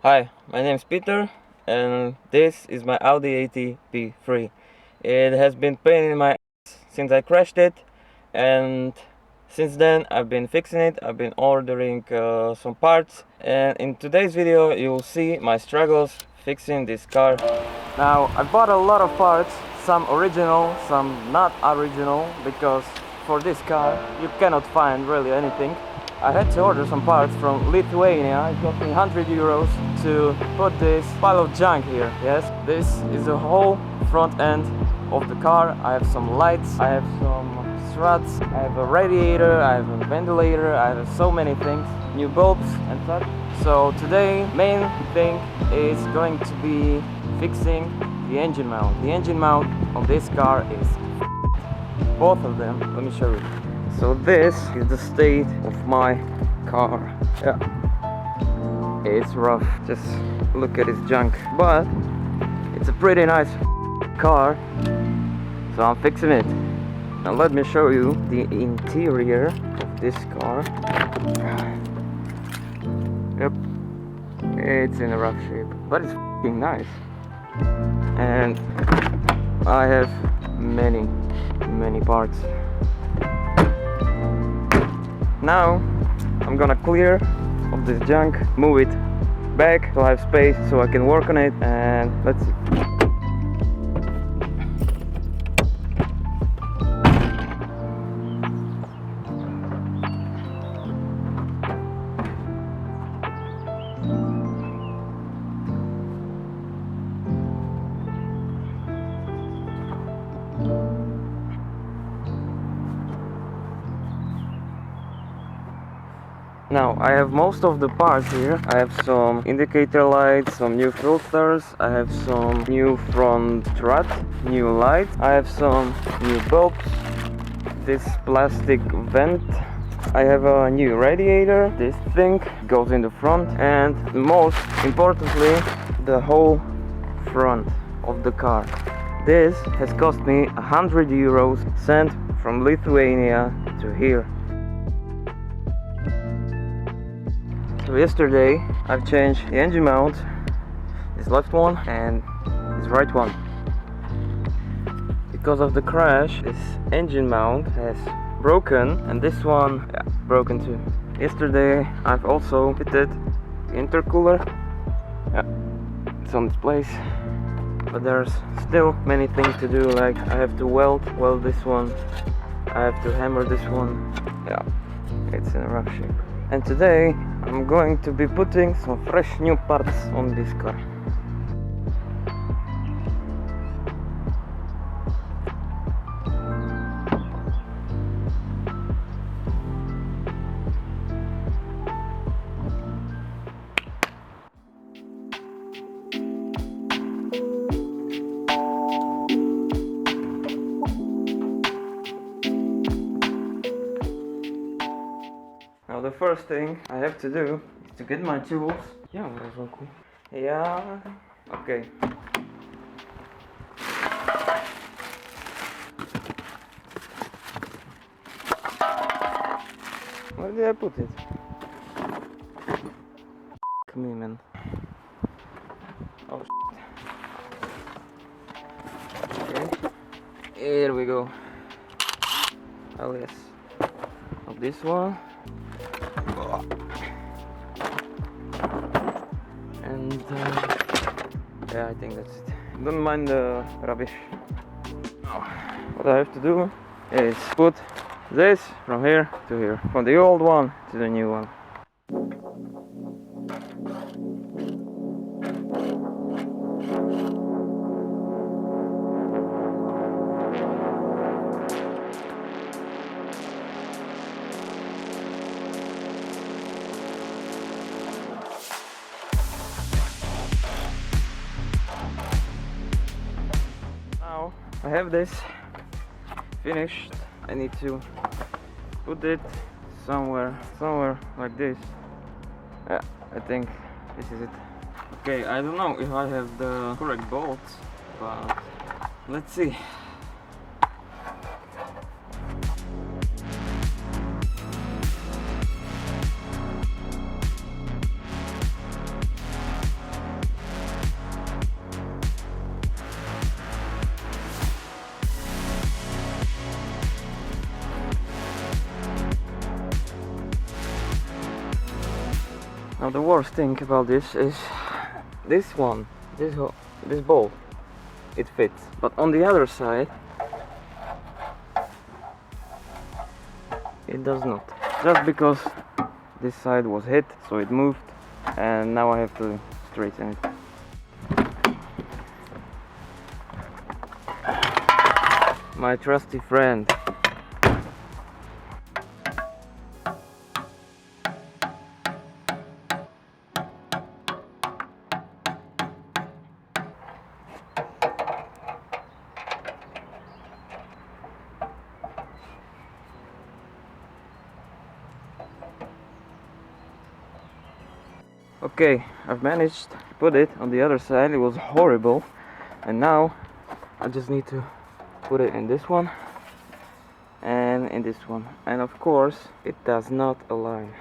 Hi, my name is Peter and this is my Audi AT P3. It has been pain in my ass since I crashed it, and since then I've been fixing it. I've been ordering some parts, and in today's video you'll see my struggles fixing this car. Now I bought a lot of parts, some original, some not original, because for this car you cannot find really anything. I had to order some parts from Lithuania. It cost me 100 euros to put this pile of junk here. Yes, this is the whole front end of the car. I have some lights, I have some struts, I have a radiator, I have a ventilator, I have so many things, new bulbs and such. So today main thing is going to be fixing the engine mount. The engine mount on this car is both of them. Let me show you. So this is the state of my car. Yeah, it's rough. Just look at this junk, but it's a pretty nice car, so I'm fixing it. Now let me show you the interior of this car. Yep, it's in a rough shape, but it's f***ing nice. And I have many parts. Now I'm gonna clear of this junk, move it back so I have space so I can work on it, and let's see. Now I have most of the parts here. I have some indicator lights, some new filters, I have some new front strut, new lights, I have some new bulbs, this plastic vent, I have a new radiator, this thing goes in the front, and most importantly the whole front of the car. This has cost me 100 euros sent from Lithuania to here. So yesterday I've changed the engine mount, this left one and this right one. Because of the crash, this engine mount has broken, and this one broken too. Yesterday I've also fitted the intercooler. It's on its place, but there's still many things to do. Like I have to weld this one, I have to hammer this one. Yeah, it's in a rough shape. And today I'm going to be putting some fresh new parts on this car. Now the first thing I have to do is to get my tools. Yeah, yeah, okay. Where did I put it? Come here, man. Oh shit. Okay. Here we go. Oh yes. Of this one. And yeah, I think that's it. Don't mind the rubbish. What I have to do is put this from here to here, from the old one to the new one. Now I have this finished. I need to put it somewhere like this. Yeah, I think this is it. Okay, I don't know if I have the correct bolts, but let's see. Now the worst thing about this is this one, this bolt, it fits, but on the other side it does not. Just because this side was hit, so it moved, and now I have to straighten it. My trusty friend. Okay, I've managed to put it on the other side. It was horrible, and now I just need to put it in this one and in this one, and of course it does not align.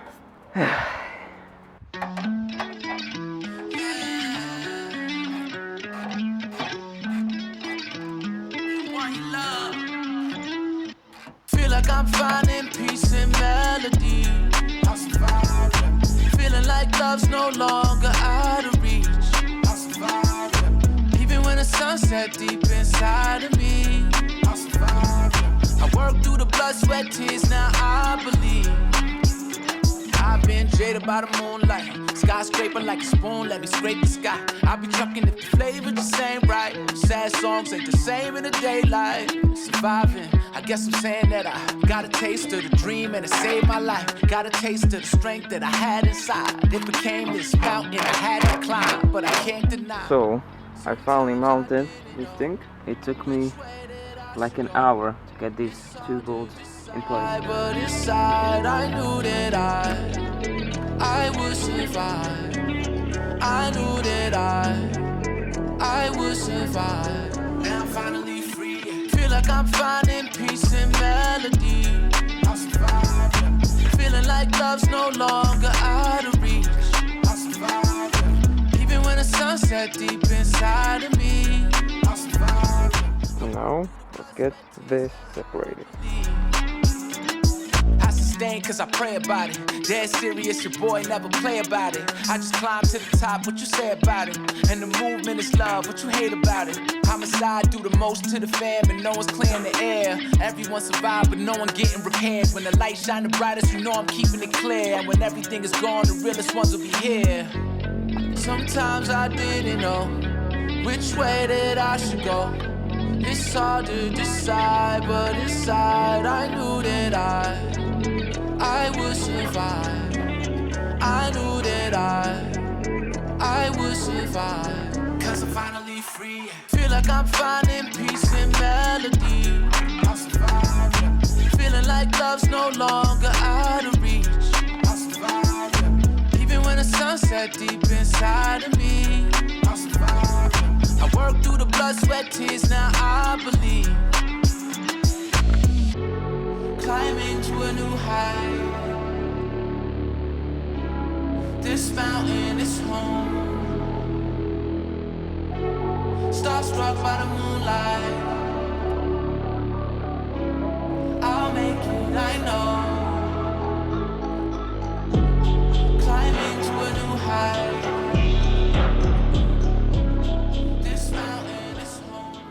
Feel like I'm finding peace in melody. I'll survive. Feeling like love's no longer out of reach. I'll survive. Even when the sun set deep inside of me. I'll survive. I work through the blood, sweat, tears, now I believe. I've been jaded by the moonlight, skyscraper like a spoon, let me scrape the sky. I be trucking if the flavor just ain't right. Sad songs ain't the same in the daylight. Surviving, I guess I'm saying that I got a taste of the dream and it saved my life. Got a taste of the strength that I had inside. It became this mountain I had to climb, but I can't deny. So, I finally mounted this thing. It took me like an hour to get these two bolts in place. But inside I knew that I would survive. I knew that I would survive. Now I'm finally free. Feel like I'm finding peace in melody. I'll survive. Feeling like love's no longer out of reach. I'll survive. Even when the sun set deep inside of me. I'll survive. So now, let's get this separated. Cause I pray about it. Dead serious, your boy never play about it. I just climb to the top, what you say about it? And the movement is love, what you hate about it? Homicide do the most to the fam, and no one's clearing the air. Everyone survived, but no one getting repaired. When the light shine the brightest, you know I'm keeping it clear. And when everything is gone, the realest ones will be here. Sometimes I didn't know which way that I should go. It's hard to decide, but inside I knew that I would survive. I knew that I would survive. Cause I'm finally free. Feel like I'm finding peace in melody. I'll survive. Feeling like love's no longer out of reach. I'll survive. Even when the sun set deep inside of me. I'll survive. I work through the blood, sweat, tears, now I believe. Climbing to a new height. This mountain is home. Starstruck by the moonlight. I'll make it, I know. Climbing to a new height. This mountain is home.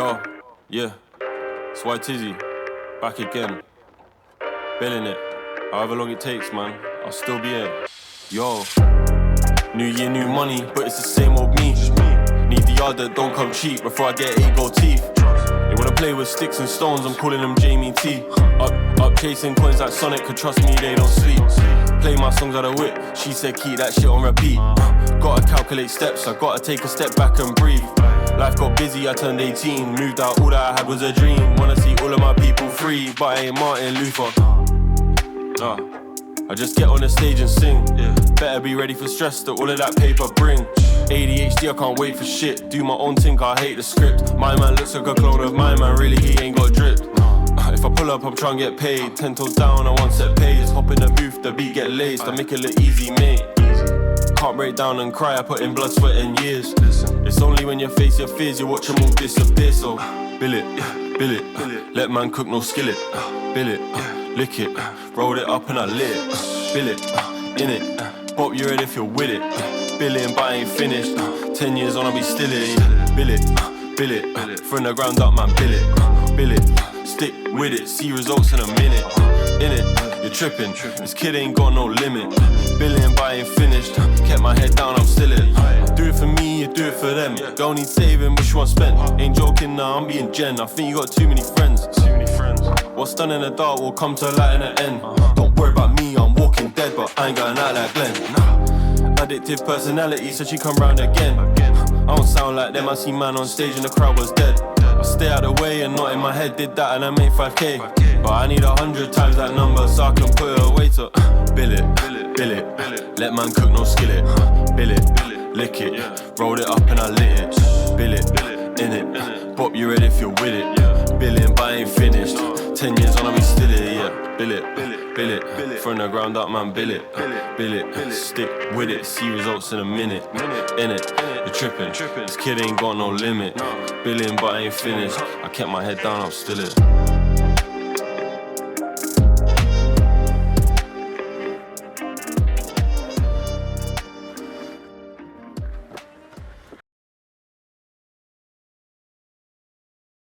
Yo, yeah, it's White Tizzy, back again. Billing it, however long it takes, man, I'll still be here. Yo, new year, new money, but it's the same old me. Need the yard that don't come cheap before I get 8 gold teeth. They wanna play with sticks and stones, I'm calling them Jamie T. Up chasing coins like Sonic, could trust me, they don't sleep. Play my songs out of whip, she said keep that shit on repeat. Gotta calculate steps, I gotta take a step back and breathe. Life got busy, I turned 18, moved out, all that I had was a dream. Wanna see all of my people free, but I ain't Martin Luther. I just get on the stage and sing. Better be ready for stress that all of that paper bring. ADHD, I can't wait for shit. Do my own thing, I hate the script. My man looks like a clone of my man, really he ain't got drip. If I pull up, I'm trying to get paid. 10 toes down, I want set pays. Hop in the booth, the beat get laced. I make it look easy, mate. Can't break down and cry, I put in blood, sweat and years. It's only when you face your fears, you watch them all disappear. So, bill it, let man cook, no skillet. Bill it, lick it, rolled it up and I lit it. Bill it, in it, pop your head if you're with it. Bill it, but I ain't finished. 10 years on, I'll be still it. Bill it, from the ground up, man, bill it. Stick with it, see results in a minute. In it, you're tripping, this kid ain't got no limit. Billion, but I ain't finished, kept my head down, I'm still it. Do it for me, you do it for them. Don't need saving, wish you want spent. Ain't joking now, I'm being Jen. I think you got too many friends. What's done in the dark will come to light in the end. Don't worry about me, I'm walking dead, but I ain't going out like Glenn. Addictive personality, so she come round again. I don't sound like them, I see man on stage and the crowd was dead. I stay out the way and not in my head, did that and I made 5k. But I need 100 times that number so I can put it away to bill it, let man cook, no skillet. Bill it, lick it, rolled it up and I lit it. Bill it, in it, pop your head if you're with it. Billion, but I ain't finished. 10 years on, I'll be still it, yeah. Bill it, from the ground up, man, bill it, stick with it, see results in a minute. In it, you're tripping, this kid ain't got no limit. Billion, but I ain't finished. I kept my head down, I'm still it.